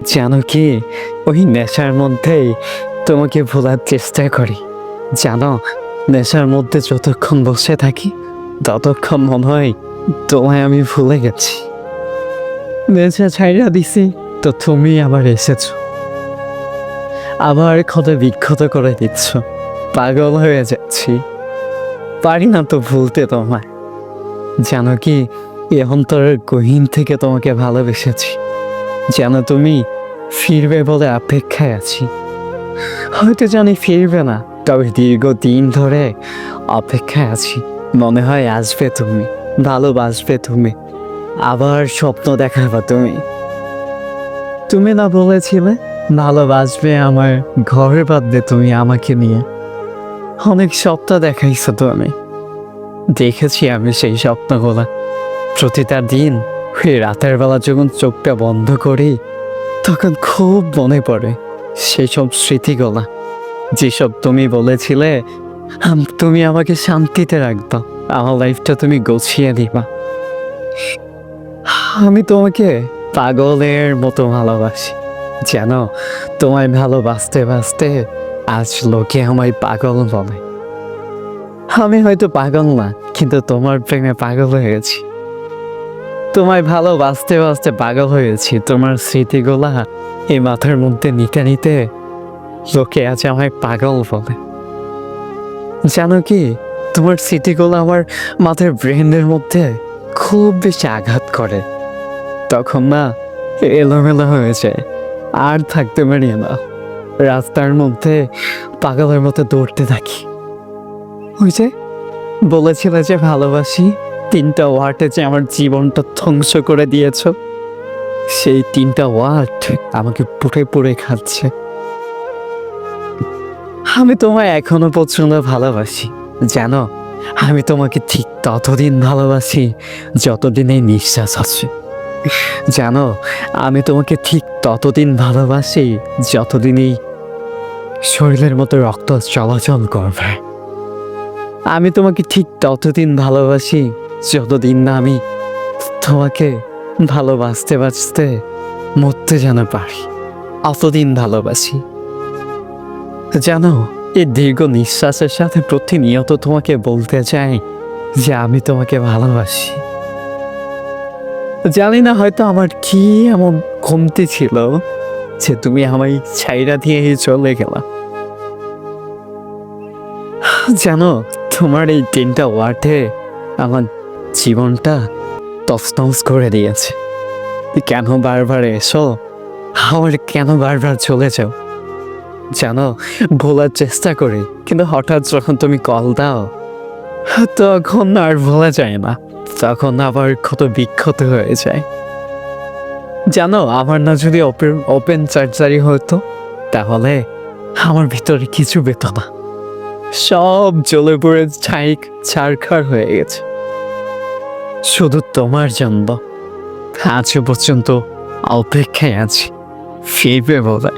জানো কি, ওই নেশার মধ্যেই তোমাকে ভোলার চেষ্টা করি। জানো, নেশার মধ্যে যতক্ষণ বসে থাকি ততক্ষণ মনে হয় তোমায় আমি ভুলে গেছি। নেশা ছাইড়া দিছি তো তুমি আবার এসেছো, আবার ক্ষত বিক্ষত করে দিচ্ছ। পাগল হয়ে যাচ্ছি, পারি না তো ভুলতে তোমায়। জানো কি, এই অন্তরের গহীন থেকে তোমাকে ভালোবেসেছি। জানো, তুমি ফিরবে বলে অপেক্ষায় আছি। হয়তো জানি ফিরবে না, তবে দীর্ঘদিন ধরে অপেক্ষায় আছি। মনে হয় আসবে তুমি, ভালোবাসবে তুমি, আবার স্বপ্ন দেখাবা তুমি। তুমি না বলেছিলে ভালোবাসবে, আমার ঘরে বাঁধবে তুমি আমাকে নিয়ে। অনেক স্বপ্ন দেখাইছো তুমি, দেখেছি আমি সেই স্বপ্নগুলা। প্রতিটা দিন ওই রাতের বেলা যখন চোখটা বন্ধ করি তখন খুব মনে পড়ে সেই সব স্মৃতিগুলা, যেসব তুমি বলেছিলে তুমি আমাকে শান্তিতে রাখবা, আমার লাইফটা তুমি গুছিয়ে দিবা। আমি তোমাকে পাগলের মতো ভালোবাসি। জানো, তোমায় ভালোবাসতে বাসতে আজ লোকে আমায় পাগল বলে। আমি হয়তো পাগল না, কিন্তু তোমার প্রেমে পাগল হয়ে গেছি। তোমায় ভালোবাসতে বাসতে পাগল হয়েছি। তোমার স্মৃতিগুলা এই মাথার মধ্যে নিতে নিতে লোকে আজ আমায় পাগল বলে। জানো কি, তোমার স্মৃতিগুলো আমার মাথার ব্রেনের মধ্যে খুব বেশি আঘাত করে। তখন না এলোমেলো হয়ে যায়, আর থাকতে পারি না। রাস্তার মধ্যে পাগলের মতো দৌড়তে থাকি। ওই যে বলেছিলে যে ভালোবাসি, 3টা ওয়ার্ডে যে আমার জীবনটা ধ্বংস করে দিয়েছ, সেই 3টা ওয়ার্ড আমাকে পুড়ে পুড়ে খাচ্ছে। আমি তোমায় এখনো পর্যন্ত ভালোবাসি। জানো, আমি তোমাকে ঠিক ততদিন ভালোবাসি যতদিন এই নিঃশ্বাস আছে। জানো, আমি তোমাকে ঠিক ততদিন ভালোবাসি যতদিন এই শরীরের মতো রক্ত চলাচল করবে। আমি তোমাকে ঠিক ততদিন ভালোবাসি যতদিন না আমি তোমাকে ভালোবাসতে বাঁচতে মরতে যেন পারি, অতদিন ভালোবাসি। জানো, এই দীর্ঘ নিঃশ্বাসের সাথে প্রতিনিয়ত তোমাকে বলতে চাই যে আমি তোমাকে ভালোবাসি। জানি না হয়তো আমার কি এমন কমতি ছিল যে তুমি আমায় ছাইরা দিয়ে চলে গেলা। জানো, তোমার এই 3টা ওয়ার্ডে আমার জীবনটা তছনছ করে দিয়েছে। কেন বারবার এসো, আমার কেন বারবার চলে যাও? জানো, ভোলার চেষ্টা করি, কিন্তু হঠাৎ যখন তুমি কল দাও তখন আর ভোলা যায় না, তখন আবার ক্ষত বিক্ষত হয়ে যায়। জানো, আমার না যদি ওপেন সার্জারি হতো তাহলে আমার ভিতরে কিছু পেত না, সব জ্বলে পড়ে ছারখার হয়ে গেছে। শুধু তোমার জন্য আজ পর্যন্ত অপেক্ষায় আছি, ফিরবে বলে।